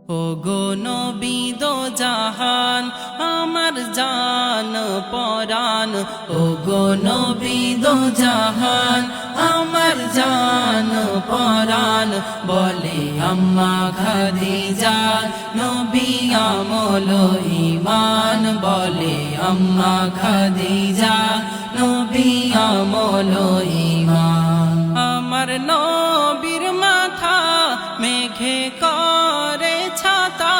ওগো নবী দো জাহান আমার জান পরান, ওগো নবী দো জাহান আমার জান পরান। বলে আম্মা খাদিজা নবী আমল ঈমান, বলে আম্মা খাদিজা নবী আমল ঈমান। আমার নবীর মাথা মেঘে করে ছাতা,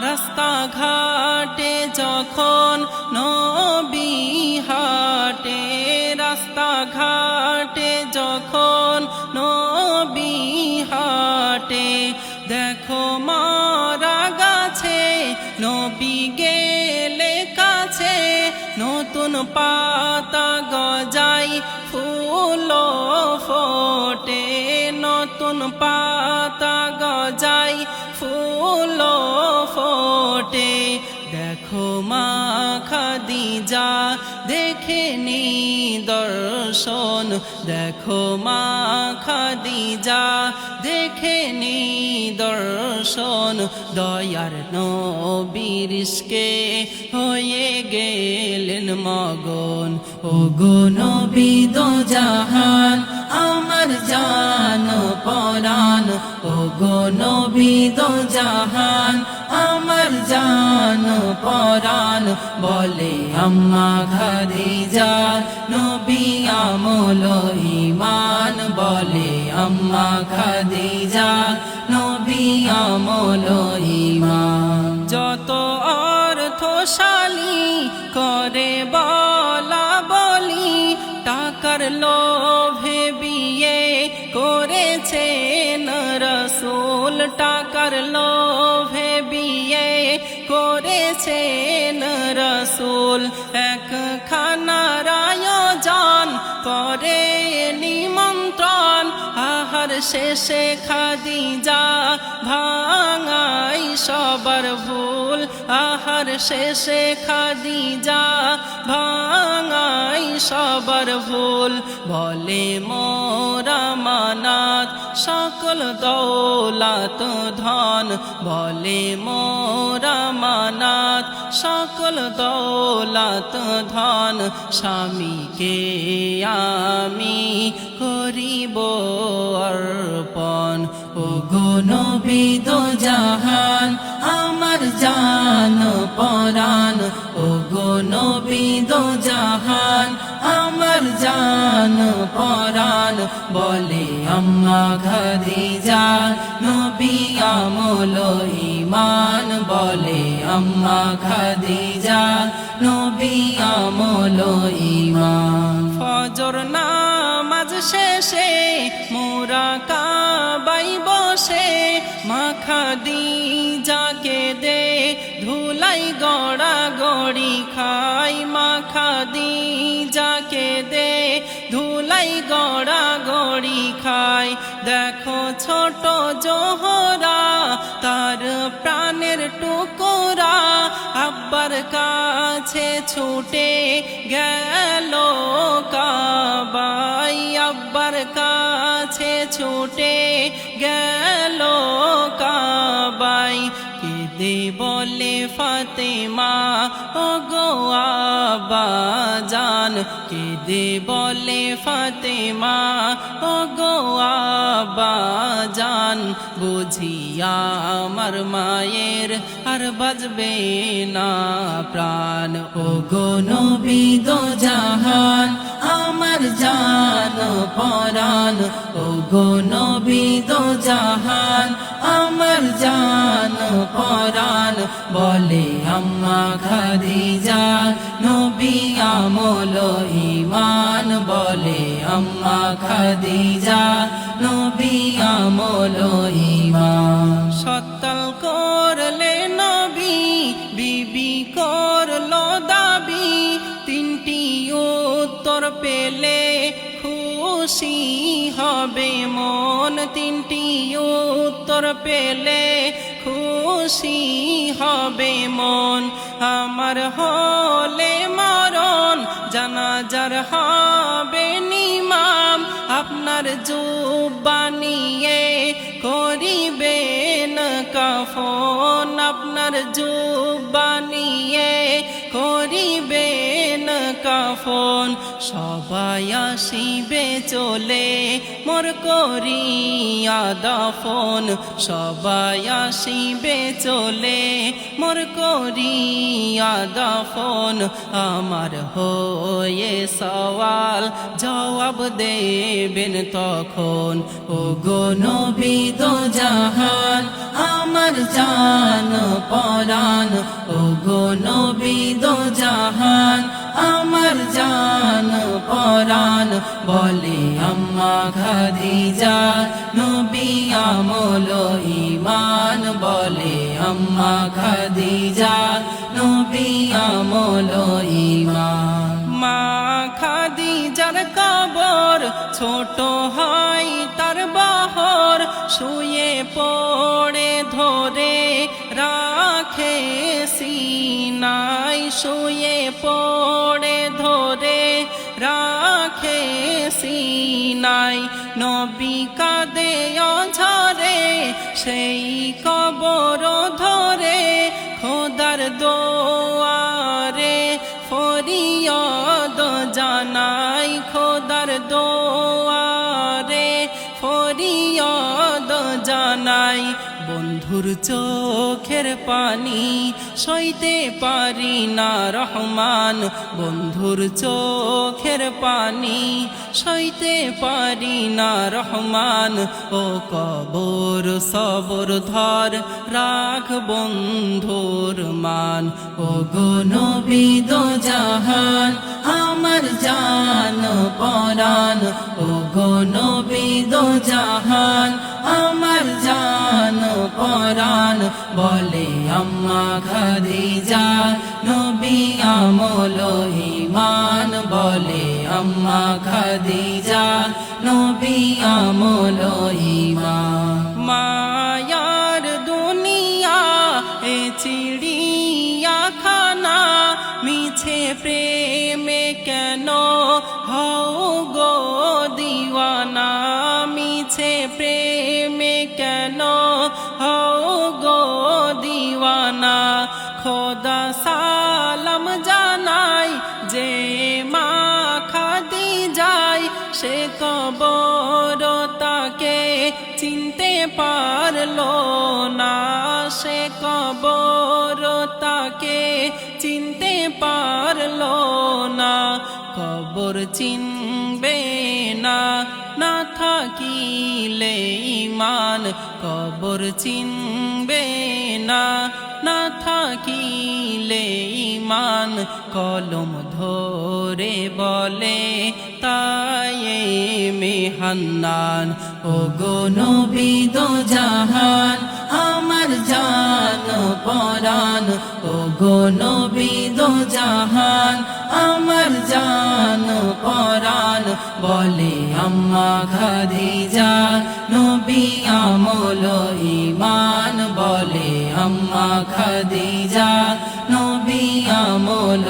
রাস্তা ঘাটে যখন নবী হাঁটে, রাস্তা ঘাটে যখন নবী হাঁটে। দেখো মারা গাছে নবী গেলে কাছে, নতুন পাতা গজাই ফুল ফোটে, নতুন পাতা গজাই ফুল ফোটে। দেখো মা খাদিজা দেখে নিদর্শন, দেখো মা খাদিজা দেখে নিদর্শন। দয়ার নবীর ইশকে হয়ে গেলেন মগন, ওগো নবী দো জাহান আমার জান পরান, ওগো নবী দো জাহান আমার জান পরান। বলে আম্মা খাদিজা নবী আমল ঈমান, বলে আম্মা খাদিজা নবী আমল ঈমান। যত অর্থশালী করে বলা বলি, টাকার লোভে বিয়ে করেছেন রাসূল, টাকার লোভে বিয়ে করেছেন রাসূল। একখানার আয়োজন করে নিমন্ত্রণ, আহার শেষে খাদিজা ভাঙাই সবার ভুল, আহার শেষে খাদিজা ভাঙাই সবার ভুল। বলে মোরা মানাত সকল দৌলত ধন, বলে মোরা মানাত সকল দৌলত ধন। স্বামীকে আমি করিব অর্পণ, ওগো নবী দো জাহান আমার জান পরান, ওগো নবী দো জাহান আমার জান পরান। বলে আম্মা খাদিজা নবী আমল ঈমান, বলে আম্মা খাদিজা নবী আমল ঈমান। ফজর নামাজ শেষে মোরা কাবাই বসে, মা খাদিজাকে দে ধুলাই গড়া গড়ি খাই, মা খাদিজাকে দে ধুলাই গড়া গড়ি খাই। দেখো ছোট জোহরা তার প্রাণের টুকরা, আব্বার কাছে ছুটে গেল কাবাই, আব্বার কাছে ছুটে গেল কাবাই। কেঁদে বলে ফাতেমা ওগো আব্বা জান, কেঁদে বলে ফাতেমা ওগো আব্বা জান। বুঝিয়া আমার মায়ের আর বাজবে না প্রাণ, ওগো নবী দো জাহান আমার জান পরান, ওগো নবী দো জাহান আমার জান পরান। বলে আম্মা খাদিজা নবী আমল ঈমান, বলে আম্মা খাদিজা নবী আমল ঈমান। সত্তল করলে নবী বিবি করলো দাবি, তিনটি উত্তর পেলে খুশি হবে মন, তিনটি উত্তর পেলে খুশি হবে মন। আমার হলে মরণ জানাজার হবে নিমাম, আপনার জুব্বা নিয়ে করিবেন কাফন। আপনার জুব্বা নিয়ে করিবেন কাফন সবাই আসিবে চলে মোর করিয়া দাফন সবাই আসিবে চলে মোর করিয়া দাফন আমার হয়ে সওয়াল জবাব দেবেন তখন ও গো নবী দো জাহান আমার জান পরান ও গো নবী দো জাহান আমার জান পরান বলে আম্মা খাদিজা নবী আমল ঈমান বলে আম্মা খাদিজা নবী আমল ঈমান মা খাদিজার কবর ছোট হয় তার বাহর শুয়ে পড়ে ধরে রাখে সিনাই শুয়ে পড়ে ধরে রাখে সিনাই নবী কাঁদে ঝরে সেই কবর ধরে খোদার দোয়ারে ফরিয়াদ জানাই খোদার দোয়ারে ফরিয়াদ জানাই বন্ধুর চোখের পানি সইতে পারি না রহমান বন্ধুর চোখের পানি সইতে পারি না রহমান ও কবর সবর ধর রাখ বন্ধুর মান ও গো নবী দো জাহান আমার জান পরান ও গো নবী দো জাহান আমার জান পরান বলে আম্মা খাদিজা নবী আমল ঈমান বলে আম্মা খাদিজা নবী আমল ঈমান মায়ার দুনিয়া এ চিড়িয়া খানা মিছে প্রেমে কেন হও গো দিওয়ানা মিছে প্রেমে কেন হও গো দিওয়ানা খোদা সালাম জানাই যে মা খাদিজায় সে কবর তাকে চিনতে পারলো না সে কবর তাকে চিনতে পারলো না কবর চিনবে না না থাকিলে ঈমান কবর চিনবে না না থাকিলে ঈমান কলম ধরে বলে তাই মেহান্নান ও গো নবী দো জাহান আমার জান পরান ও গো নবী দো জাহান আমার জান পরান বলে আম্মা খাদিজা নবী আমল ঈমান বলে আম্মা খাদিজা নবী আমল